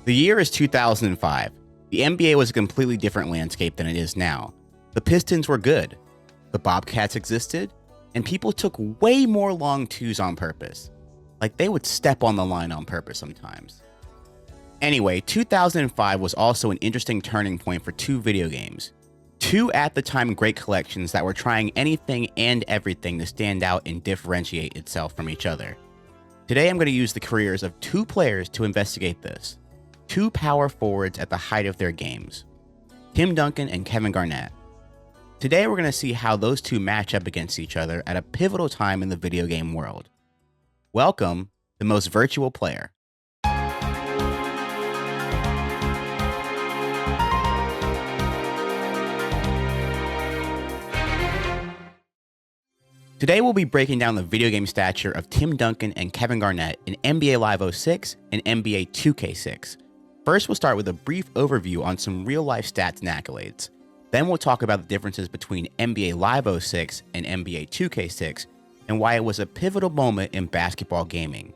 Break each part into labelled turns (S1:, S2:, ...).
S1: The year is 2005. The NBA was a completely different landscape than it is now. The Pistons were good, the Bobcats existed, and people took way more long twos on purpose. Like they would step on the line on purpose sometimes. Anyway, 2005 was also an interesting turning point for two video games. Two at the time great collections that were trying anything and everything to stand out and differentiate itself from each other. Today I'm going to use the careers of two players to investigate this. Two power forwards at the height of their games. Tim Duncan and Kevin Garnett. Today we're going to see how those two match up against each other at a pivotal time in the video game world. Welcome, the most virtual player. Today we'll be breaking down the video game stature of Tim Duncan and Kevin Garnett in NBA Live 06 and NBA 2K6. First, we'll start with a brief overview on some real-life stats and accolades. Then we'll talk about the differences between NBA Live 06 and NBA 2K6 and why it was a pivotal moment in basketball gaming.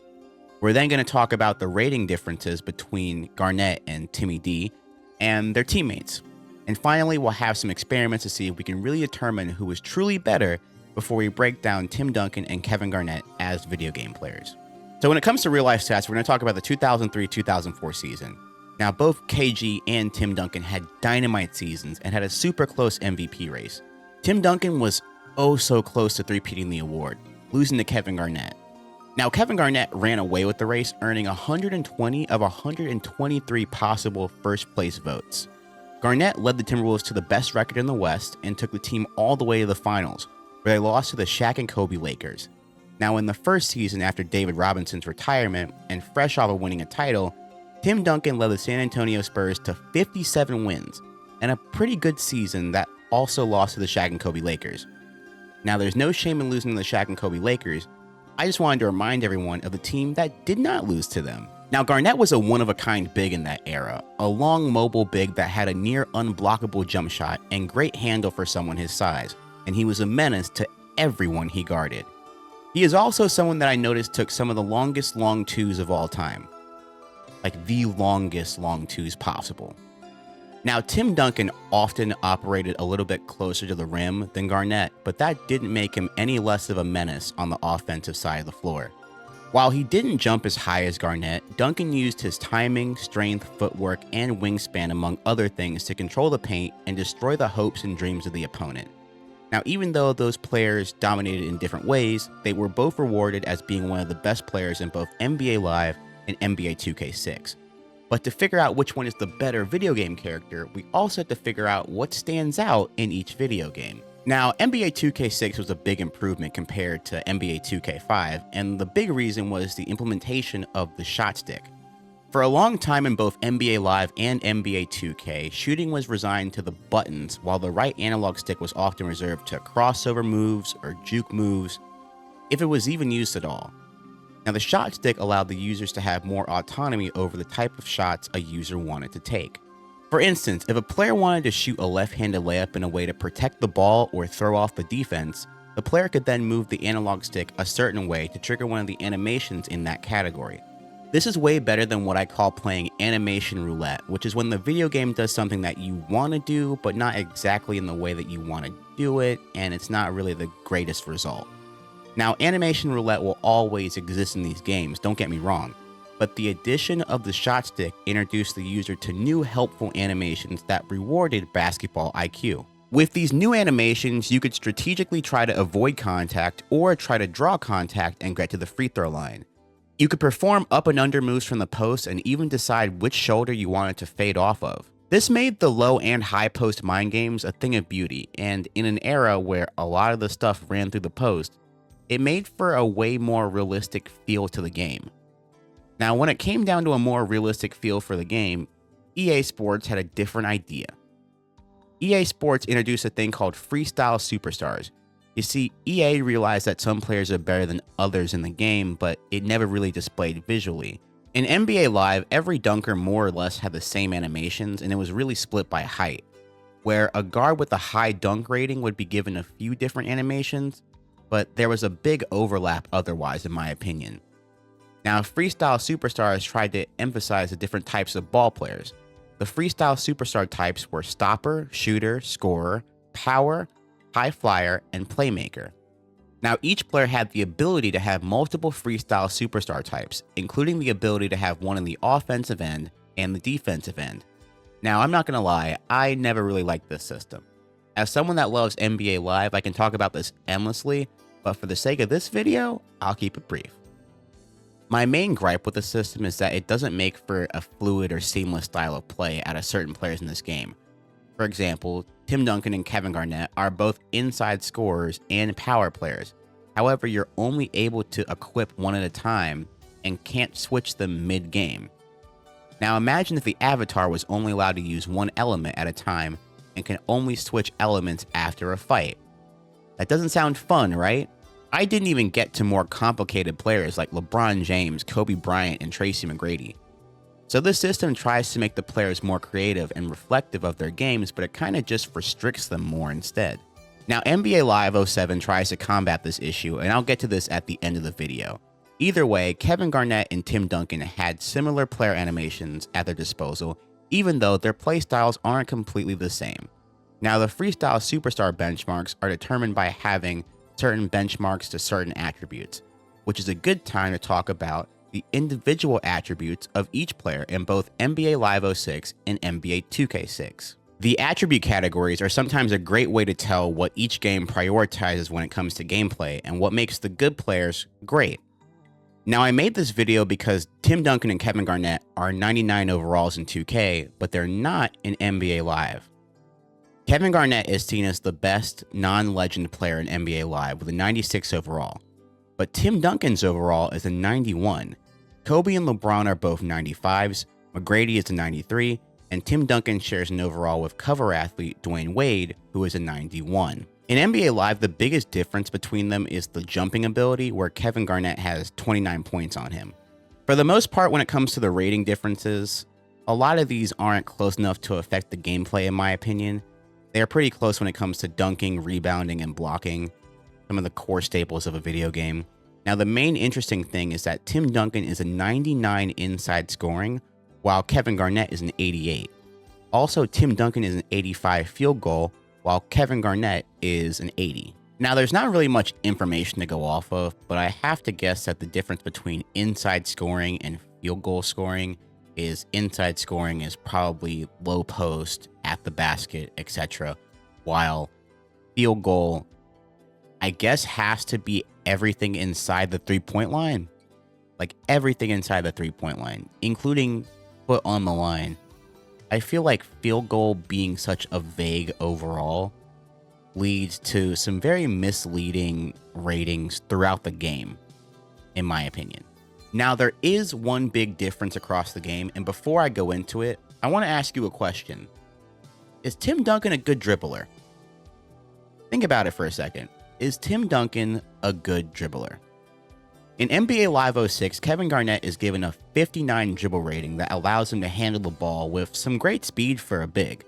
S1: We're then going to talk about the rating differences between Garnett and Timmy D and their teammates. And finally, we'll have some experiments to see if we can really determine who is truly better before we break down Tim Duncan and Kevin Garnett as video game players. So when it comes to real-life stats, we're going to talk about the 2003-2004 season. Now, both KG and Tim Duncan had dynamite seasons and had a super close MVP race. Tim Duncan was oh so close to three-peating the award, losing to Kevin Garnett. Now, Kevin Garnett ran away with the race, earning 120 of 123 possible first-place votes. Garnett led the Timberwolves to the best record in the West and took the team all the way to the finals, where they lost to the Shaq and Kobe Lakers. Now, in the first season after David Robinson's retirement and fresh off of winning a title, Tim Duncan led the San Antonio Spurs to 57 wins and a pretty good season that also lost to the Shaq and Kobe Lakers. Now, there's no shame in losing to the Shaq and Kobe Lakers. I just wanted to remind everyone of the team that did not lose to them. Now, Garnett was a one-of-a-kind big in that era, a long mobile big that had a near unblockable jump shot and great handle for someone his size, and he was a menace to everyone he guarded. He is also someone that I noticed took some of the longest long twos of all time. Like the longest long twos possible. Now, Tim Duncan often operated a little bit closer to the rim than Garnett, but that didn't make him any less of a menace on the offensive side of the floor. While he didn't jump as high as Garnett, Duncan used his timing, strength, footwork, and wingspan among other things to control the paint and destroy the hopes and dreams of the opponent. Now, even though those players dominated in different ways, they were both rewarded as being one of the best players in both NBA Live and NBA 2K6. But to figure out which one is the better video game character, we also have to figure out what stands out in each video game. Now, NBA 2K6 was a big improvement compared to NBA 2K5, and the big reason was the implementation of the shot stick. For a long time in both NBA Live and NBA 2K, shooting was resigned to the buttons, while the right analog stick was often reserved to crossover moves or juke moves, if it was even used at all. Now, the shot stick allowed the users to have more autonomy over the type of shots a user wanted to take. For instance, if a player wanted to shoot a left-handed layup in a way to protect the ball or throw off the defense, the player could then move the analog stick a certain way to trigger one of the animations in that category. This is way better than what I call playing animation roulette, which is when the video game does something that you want to do, but not exactly in the way that you want to do it, and it's not really the greatest result. Now, animation roulette will always exist in these games, don't get me wrong, but the addition of the shot stick introduced the user to new helpful animations that rewarded basketball IQ. With these new animations, you could strategically try to avoid contact or try to draw contact and get to the free throw line. You could perform up and under moves from the post and even decide which shoulder you wanted to fade off of. This made the low and high post mind games a thing of beauty, and in an era where a lot of the stuff ran through the post, it made for a way more realistic feel to the game. Now, when it came down to a more realistic feel for the game, EA Sports had a different idea. EA Sports introduced a thing called Freestyle Superstars. You see, EA realized that some players are better than others in the game, but it never really displayed visually. In NBA Live, every dunker more or less had the same animations, and it was really split by height, where a guard with a high dunk rating would be given a few different animations, but there was a big overlap otherwise, in my opinion. Now, Freestyle Superstars tried to emphasize the different types of ball players. The Freestyle Superstar types were stopper, shooter, scorer, power, high flyer, and playmaker. Now, each player had the ability to have multiple Freestyle Superstar types, including the ability to have one in the offensive end and the defensive end. Now, I'm not going to lie, I never really liked this system. As someone that loves NBA Live, I can talk about this endlessly, but for the sake of this video, I'll keep it brief. My main gripe with the system is that it doesn't make for a fluid or seamless style of play out of certain players in this game. For example, Tim Duncan and Kevin Garnett are both inside scorers and power players. However, you're only able to equip one at a time and can't switch them mid-game. Now imagine if the avatar was only allowed to use one element at a time and can only switch elements after a fight. That doesn't sound fun, right? I didn't even get to more complicated players like LeBron James, Kobe Bryant, and Tracy McGrady. So this system tries to make the players more creative and reflective of their games, but it kind of just restricts them more instead. Now NBA Live 07 tries to combat this issue, and I'll get to this at the end of the video. Either way, Kevin Garnett and Tim Duncan had similar player animations at their disposal, even though their playstyles aren't completely the same. Now the Freestyle Superstar benchmarks are determined by having certain benchmarks to certain attributes, which is a good time to talk about the individual attributes of each player in both NBA Live 06 and NBA 2K6. The attribute categories are sometimes a great way to tell what each game prioritizes when it comes to gameplay and what makes the good players great. Now I made this video because Tim Duncan and Kevin Garnett are 99 overalls in 2K, but they're not in NBA Live. Kevin Garnett is seen as the best non-legend player in NBA Live with a 96 overall, but Tim Duncan's overall is a 91. Kobe and LeBron are both 95s, McGrady is a 93, and Tim Duncan shares an overall with cover athlete Dwayne Wade, who is a 91. In NBA Live, the biggest difference between them is the jumping ability, where Kevin Garnett has 29 points on him. For the most part, when it comes to the rating differences, a lot of these aren't close enough to affect the gameplay in my opinion. They are pretty close when it comes to dunking, rebounding, and blocking, some of the core staples of a video game. Now, the main interesting thing is that Tim Duncan is a 99 inside scoring, while Kevin Garnett is an 88. Also, Tim Duncan is an 85 field goal, while Kevin Garnett is an 80. Now, there's not really much information to go off of, but I have to guess that the difference between inside scoring and field goal scoring is inside scoring is probably low post, at the basket, etc. While field goal, I guess, has to be everything inside the three-point line. Like everything inside the three-point line, including foot on the line. I feel like field goal being such a vague overall leads to some very misleading ratings throughout the game, in my opinion. Now, there is one big difference across the game, and before I go into it, I want to ask you a question. Is Tim Duncan a good dribbler? Think about it for a second. Is Tim Duncan a good dribbler? In NBA Live 06, Kevin Garnett is given a 59 dribble rating that allows him to handle the ball with some great speed for a big.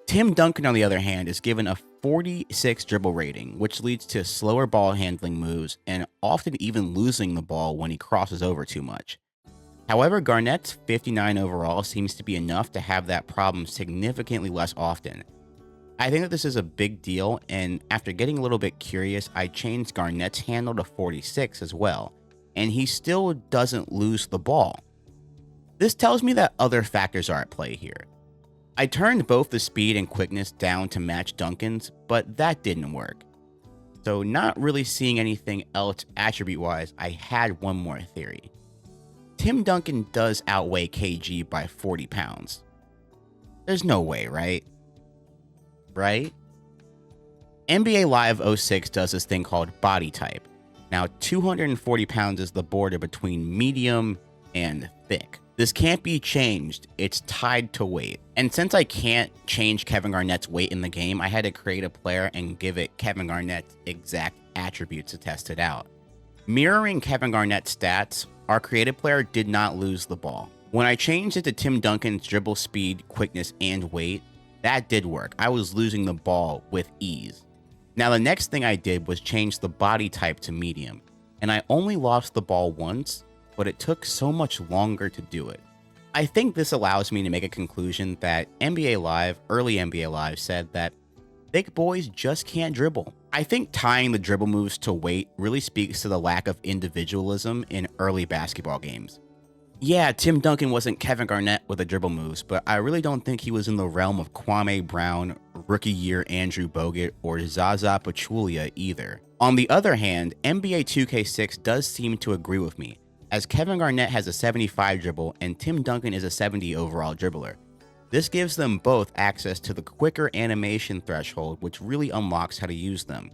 S1: Tim Duncan, on the other hand, is given a 46 dribble rating, which leads to slower ball handling moves and often even losing the ball when he crosses over too much. However, Garnett's 59 overall seems to be enough to have that problem significantly less often. I think that this is a big deal, and after getting a little bit curious, I changed Garnett's handle to 46 as well, and he still doesn't lose the ball. This tells me that other factors are at play here. I turned both the speed and quickness down to match Duncan's, but that didn't work. So not really seeing anything else attribute-wise, I had one more theory. Tim Duncan does outweigh KG by 40 pounds. There's no way, right? Right? NBA Live 06 does this thing called body type. Now, 240 pounds is the border between medium and thick. This can't be changed. It's tied to weight. And since I can't change Kevin Garnett's weight in the game, I had to create a player and give it Kevin Garnett's exact attributes to test it out. Mirroring Kevin Garnett's stats, our created player did not lose the ball. When I changed it to Tim Duncan's dribble speed, quickness, and weight, that did work. I was losing the ball with ease. Now, the next thing I did was change the body type to medium, and I only lost the ball once, but it took so much longer to do it. I think this allows me to make a conclusion that NBA Live, early NBA Live, said that thick boys just can't dribble. I think tying the dribble moves to weight really speaks to the lack of individualism in early basketball games. Yeah, Tim Duncan wasn't Kevin Garnett with the dribble moves, but I really don't think he was in the realm of Kwame Brown, rookie year Andrew Bogut, or Zaza Pachulia either. On the other hand, NBA 2K6 does seem to agree with me, as Kevin Garnett has a 75 dribble and Tim Duncan is a 70 overall dribbler. This gives them both access to the quicker animation threshold, which really unlocks how to use them.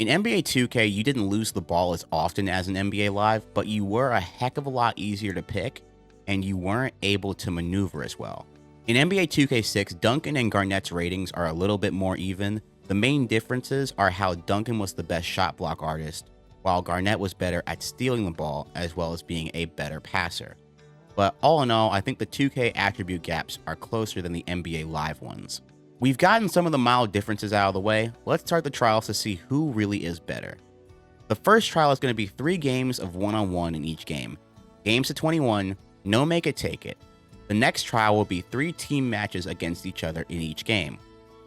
S1: In NBA 2K, you didn't lose the ball as often as in NBA Live, but you were a heck of a lot easier to pick, and you weren't able to maneuver as well. In NBA 2K6, Duncan and Garnett's ratings are a little bit more even. The main differences are how Duncan was the best shot block artist, while Garnett was better at stealing the ball as well as being a better passer. But all in all, I think the 2K attribute gaps are closer than the NBA Live ones. We've gotten some of the mild differences out of the way. Let's start the trials to see who really is better. The first trial is going to be 3 games of 1-on-1 in each game. Games to 21, no make it take it. The next trial will be 3 team matches against each other in each game.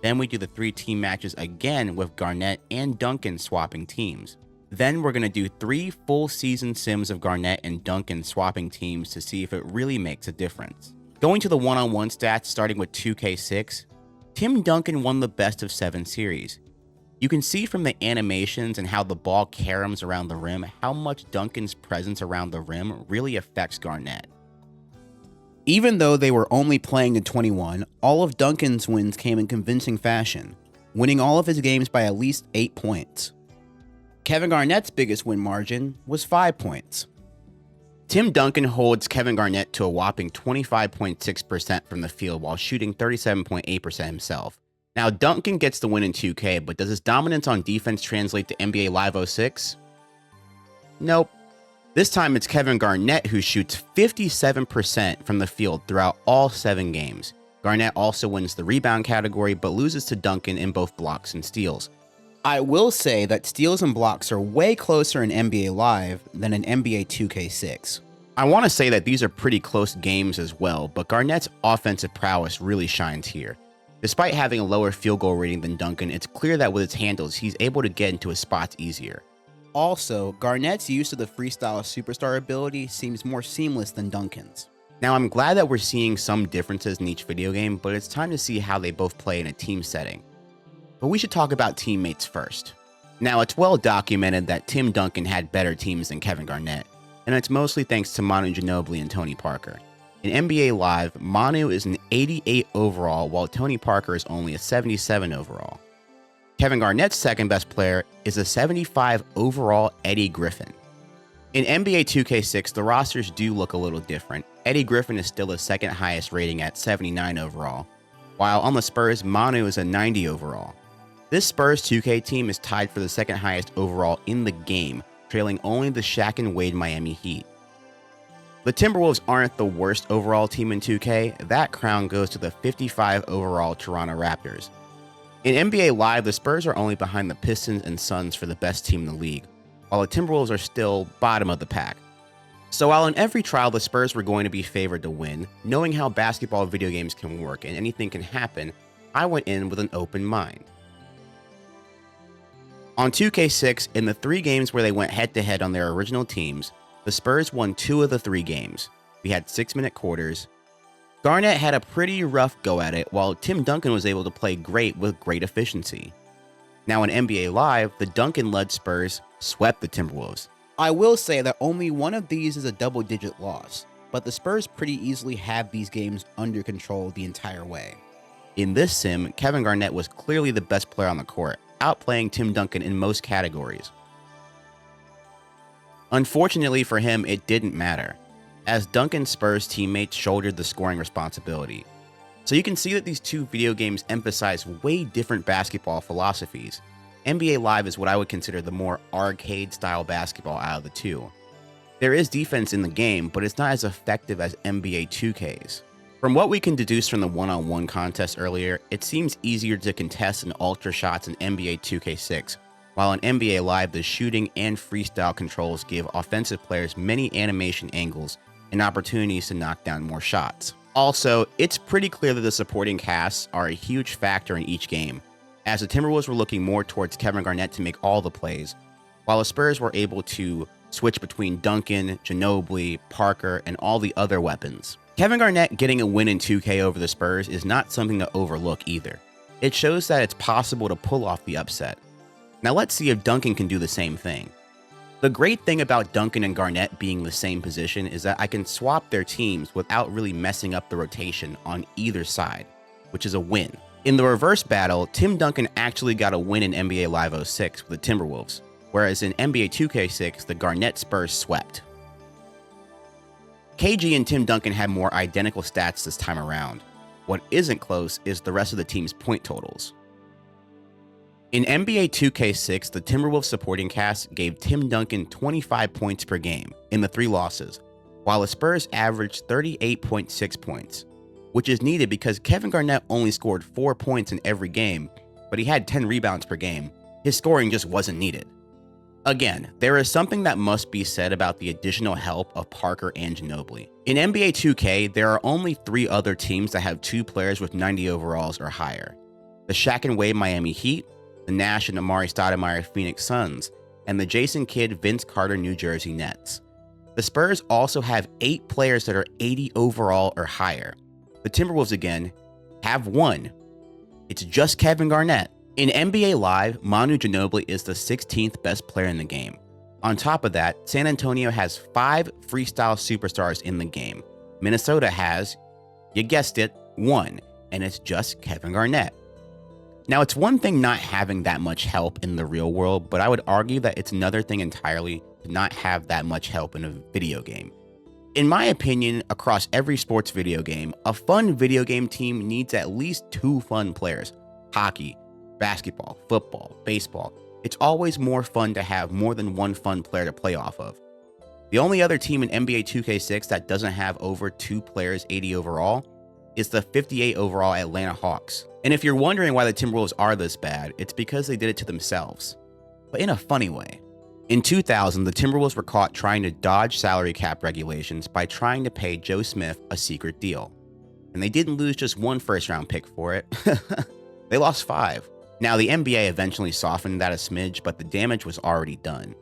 S1: Then we do the 3 team matches again with Garnett and Duncan swapping teams. Then we're going to do 3 full season sims of Garnett and Duncan swapping teams to see if it really makes a difference. Going to the 1-on-1 stats, starting with 2K6, Tim Duncan won the best of 7 series. You can see from the animations and how the ball caroms around the rim how much Duncan's presence around the rim really affects Garnett. Even though they were only playing to 21, all of Duncan's wins came in convincing fashion, winning all of his games by at least 8 points. Kevin Garnett's biggest win margin was 5 points. Tim Duncan holds Kevin Garnett to a whopping 25.6% from the field while shooting 37.8% himself. Now, Duncan gets the win in 2K, but does his dominance on defense translate to NBA Live 06? Nope. This time it's Kevin Garnett who shoots 57% from the field throughout all 7 games. Garnett also wins the rebound category, but loses to Duncan in both blocks and steals. I will say that steals and blocks are way closer in NBA Live than in NBA 2K6. I want to say that these are pretty close games as well, but Garnett's offensive prowess really shines here. Despite having a lower field goal rating than Duncan, it's clear that with his handles, he's able to get into his spots easier. Also, Garnett's use of the freestyle superstar ability seems more seamless than Duncan's. Now, I'm glad that we're seeing some differences in each video game, but it's time to see how they both play in a team setting. But we should talk about teammates first. Now, it's well documented that Tim Duncan had better teams than Kevin Garnett, and it's mostly thanks to Manu Ginobili and Tony Parker. In NBA Live, Manu is an 88 overall, while Tony Parker is only a 77 overall. Kevin Garnett's second best player is a 75 overall Eddie Griffin. In NBA 2K6, the rosters do look a little different. Eddie Griffin is still the second highest rating at 79 overall, while on the Spurs, Manu is a 90 overall. This Spurs 2K team is tied for the second highest overall in the game, trailing only the Shaq and Wade Miami Heat. The Timberwolves aren't the worst overall team in 2K, that crown goes to the 55 overall Toronto Raptors. In NBA Live, the Spurs are only behind the Pistons and Suns for the best team in the league, while the Timberwolves are still bottom of the pack. So while in every trial the Spurs were going to be favored to win, knowing how basketball video games can work and anything can happen, I went in with an open mind. On 2K6, in the 3 games where they went head-to-head on their original teams, the Spurs won 2 of the 3 games. We had 6-minute quarters. Garnett had a pretty rough go at it, while Tim Duncan was able to play great with great efficiency. Now in NBA Live, the Duncan-led Spurs swept the Timberwolves. I will say that only one of these is a double-digit loss, but the Spurs pretty easily have these games under control the entire way. In this sim, Kevin Garnett was clearly the best player on the court, outplaying Tim Duncan in most categories. Unfortunately for him, it didn't matter, as Duncan's Spurs teammates shouldered the scoring responsibility. So you can see that these 2 video games emphasize way different basketball philosophies. NBA Live is what I would consider the more arcade-style basketball out of the 2. There is defense in the game, but it's not as effective as NBA 2K's. From what we can deduce from the 1-on-1 contest earlier, it seems easier to contest and alter shots in NBA 2K6, while in NBA Live, the shooting and freestyle controls give offensive players many animation angles and opportunities to knock down more shots. Also, it's pretty clear that the supporting casts are a huge factor in each game, as the Timberwolves were looking more towards Kevin Garnett to make all the plays, while the Spurs were able to switch between Duncan, Ginobili, Parker, and all the other weapons. Kevin Garnett getting a win in 2K over the Spurs is not something to overlook either. It shows that it's possible to pull off the upset. Now let's see if Duncan can do the same thing. The great thing about Duncan and Garnett being the same position is that I can swap their teams without really messing up the rotation on either side, which is a win. In the reverse battle, Tim Duncan actually got a win in NBA Live 06 with the Timberwolves, whereas in NBA 2K6, the Garnett Spurs swept. KG and Tim Duncan had more identical stats this time around. What isn't close is the rest of the team's point totals. In NBA 2K6, the Timberwolves supporting cast gave Tim Duncan 25 points per game in the 3 losses, while the Spurs averaged 38.6 points, which is needed because Kevin Garnett only scored 4 points in every game, but he had 10 rebounds per game. His scoring just wasn't needed. Again, there is something that must be said about the additional help of Parker and Ginobili. In NBA 2K, there are only 3 other teams that have 2 players with 90 overalls or higher: the Shaq and Wade Miami Heat, the Nash and Amari Stoudemire Phoenix Suns, and the Jason Kidd Vince Carter New Jersey Nets. The Spurs also have 8 players that are 80 overall or higher. The Timberwolves, again, have 1. It's just Kevin Garnett. In NBA Live, Manu Ginobili is the 16th best player in the game. On top of that, San Antonio has 5 freestyle superstars in the game. Minnesota has, you guessed it, 1, and it's just Kevin Garnett. Now, it's one thing not having that much help in the real world, but I would argue that it's another thing entirely to not have that much help in a video game. In my opinion, across every sports video game, a fun video game team needs at least 2 fun players. Hockey, basketball, football, baseball. It's always more fun to have more than 1 fun player to play off of. The only other team in NBA 2K6 that doesn't have over 2 players 80 overall is the 58 overall Atlanta Hawks. And if you're wondering why the Timberwolves are this bad, it's because they did it to themselves, but in a funny way. In 2000, the Timberwolves were caught trying to dodge salary cap regulations by trying to pay Joe Smith a secret deal. And they didn't lose just 1 first-round pick for it. They lost 5. Now, the NBA eventually softened that a smidge, but the damage was already done.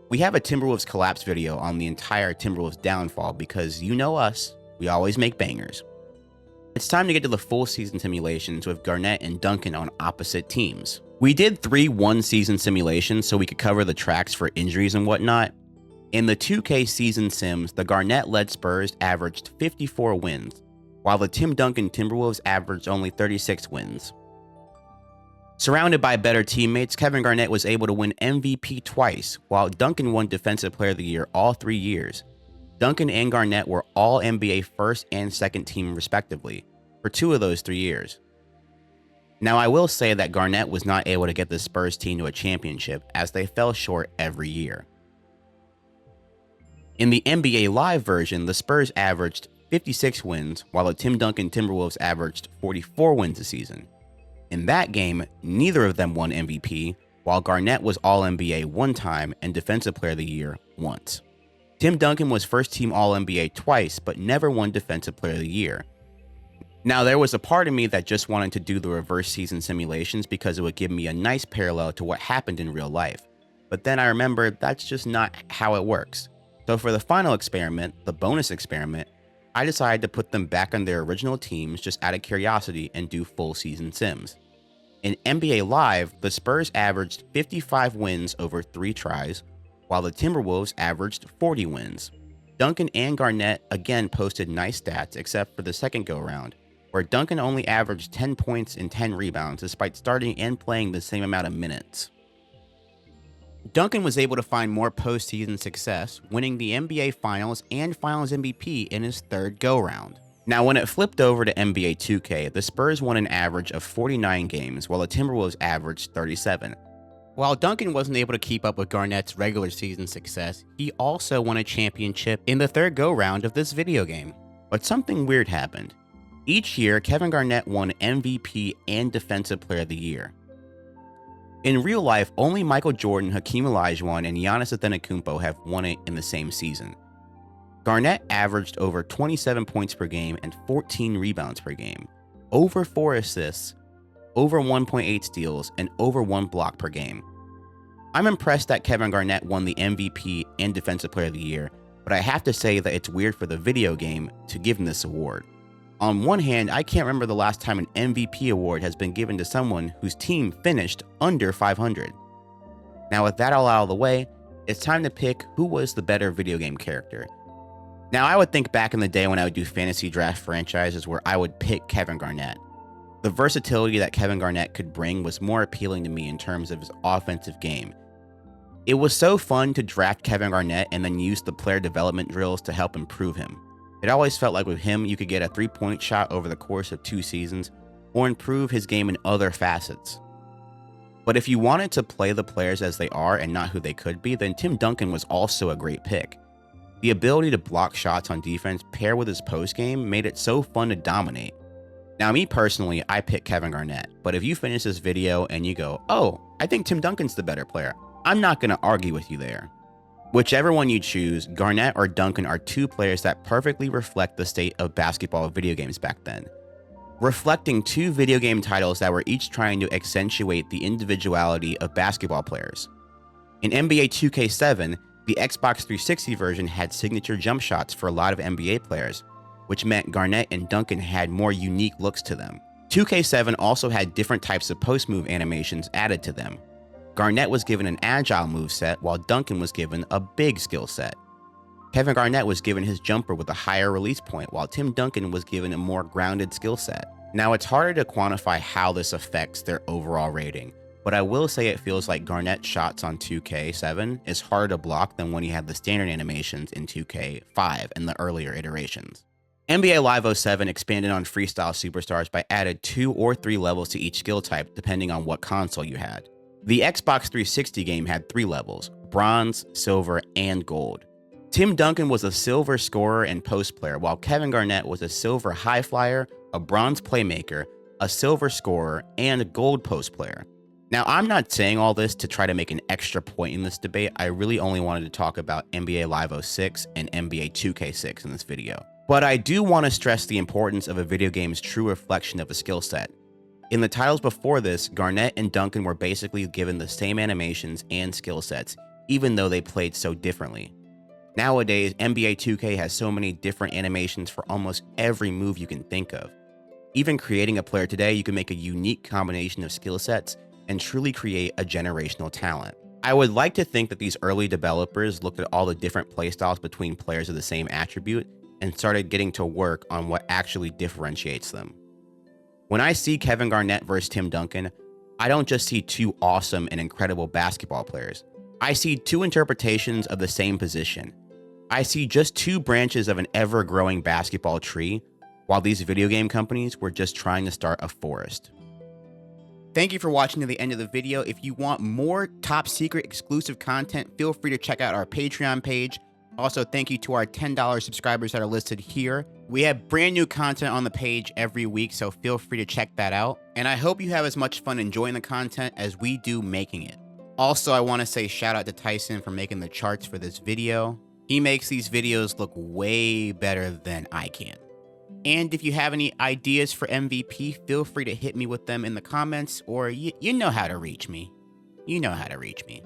S1: We have a Timberwolves collapse video on the entire Timberwolves downfall because you know us, we always make bangers. It's time to get to the full season simulations with Garnett and Duncan on opposite teams. We did 3 one-season simulations so we could cover the tracks for injuries and whatnot. In the 2K season sims, the Garnett-led Spurs averaged 54 wins, while the Tim Duncan Timberwolves averaged only 36 wins. Surrounded by better teammates, Kevin Garnett was able to win MVP twice, while Duncan won Defensive Player of the Year all 3 years. Duncan and Garnett were all NBA first and second team respectively, for 2 of those 3 years. Now, I will say that Garnett was not able to get the Spurs team to a championship as they fell short every year. In the NBA Live version, the Spurs averaged 56 wins, while the Tim Duncan Timberwolves averaged 44 wins a season. In that game, neither of them won MVP, while Garnett was All-NBA 1 time and Defensive Player of the Year once. Tim Duncan was first-team All-NBA twice, but never won Defensive Player of the Year. Now, there was a part of me that just wanted to do the reverse season simulations because it would give me a nice parallel to what happened in real life. But then I remembered that's just not how it works. So for the final experiment, the bonus experiment, I decided to put them back on their original teams just out of curiosity and do full season sims. In NBA Live, the Spurs averaged 55 wins over 3 tries, while the Timberwolves averaged 40 wins. Duncan and Garnett again posted nice stats except for the second go-round, where Duncan only averaged 10 points and 10 rebounds despite starting and playing the same amount of minutes. Duncan was able to find more postseason success, winning the NBA Finals and Finals MVP in his 3rd go-round. Now, when it flipped over to NBA 2K, the Spurs won an average of 49 games, while the Timberwolves averaged 37. While Duncan wasn't able to keep up with Garnett's regular season success, he also won a championship in the 3rd go-round of this video game. But something weird happened. Each year, Kevin Garnett won MVP and Defensive Player of the Year. In real life, only Michael Jordan, Hakeem Olajuwon, and Giannis Antetokounmpo have won it in the same season. Garnett averaged over 27 points per game and 14 rebounds per game, over 4 assists, over 1.8 steals, and over 1 block per game. I'm impressed that Kevin Garnett won the MVP and Defensive Player of the Year, but I have to say that it's weird for the video game to give him this award. On one hand, I can't remember the last time an MVP award has been given to someone whose team finished under 500. Now with that all out of the way, it's time to pick who was the better video game character. Now I would think back in the day when I would do fantasy draft franchises where I would pick Kevin Garnett. The versatility that Kevin Garnett could bring was more appealing to me in terms of his offensive game. It was so fun to draft Kevin Garnett and then use the player development drills to help improve him. It always felt like with him, you could get a 3-point shot over the course of 2 seasons or improve his game in other facets. But if you wanted to play the players as they are and not who they could be, then Tim Duncan was also a great pick. The ability to block shots on defense paired with his post game made it so fun to dominate. Now me personally, I pick Kevin Garnett, but if you finish this video and you go, oh, I think Tim Duncan's the better player, I'm not going to argue with you there. Whichever one you choose, Garnett or Duncan are 2 players that perfectly reflect the state of basketball video games back then, reflecting 2 video game titles that were each trying to accentuate the individuality of basketball players. In NBA 2K7, the Xbox 360 version had signature jump shots for a lot of NBA players, which meant Garnett and Duncan had more unique looks to them. 2K7 also had different types of post-move animations added to them. Garnett was given an agile moveset, while Duncan was given a big skill set. Kevin Garnett was given his jumper with a higher release point, while Tim Duncan was given a more grounded skill set. Now, it's harder to quantify how this affects their overall rating, but I will say it feels like Garnett's shots on 2K7 is harder to block than when he had the standard animations in 2K5 and the earlier iterations. NBA Live 07 expanded on Freestyle Superstars by adding 2 or 3 levels to each skill type depending on what console you had. The Xbox 360 game had 3 levels: bronze, silver, and gold. Tim Duncan was a silver scorer and post player, while Kevin Garnett was a silver high flyer, a bronze playmaker, a silver scorer, and a gold post player. Now, I'm not saying all this to try to make an extra point in this debate. I really only wanted to talk about NBA Live 06 and NBA 2K6 in this video. But I do want to stress the importance of a video game's true reflection of a skill set. In the titles before this, Garnett and Duncan were basically given the same animations and skill sets, even though they played so differently. Nowadays, NBA 2K has so many different animations for almost every move you can think of. Even creating a player today, you can make a unique combination of skill sets and truly create a generational talent. I would like to think that these early developers looked at all the different playstyles between players of the same attribute and started getting to work on what actually differentiates them. When I see Kevin Garnett versus Tim Duncan, I don't just see 2 awesome and incredible basketball players. I see 2 interpretations of the same position. I see just 2 branches of an ever-growing basketball tree, while these video game companies were just trying to start a forest. Thank you for watching to the end of the video. If you want more top secret exclusive content, feel free to check out our Patreon page. Also, thank you to our $10 subscribers that are listed here. We have brand new content on the page every week, so feel free to check that out. And I hope you have as much fun enjoying the content as we do making it. Also, I want to say shout out to Tyson for making the charts for this video. He makes these videos look way better than I can. And if you have any ideas for MVP, feel free to hit me with them in the comments, or you know how to reach me. You know how to reach me.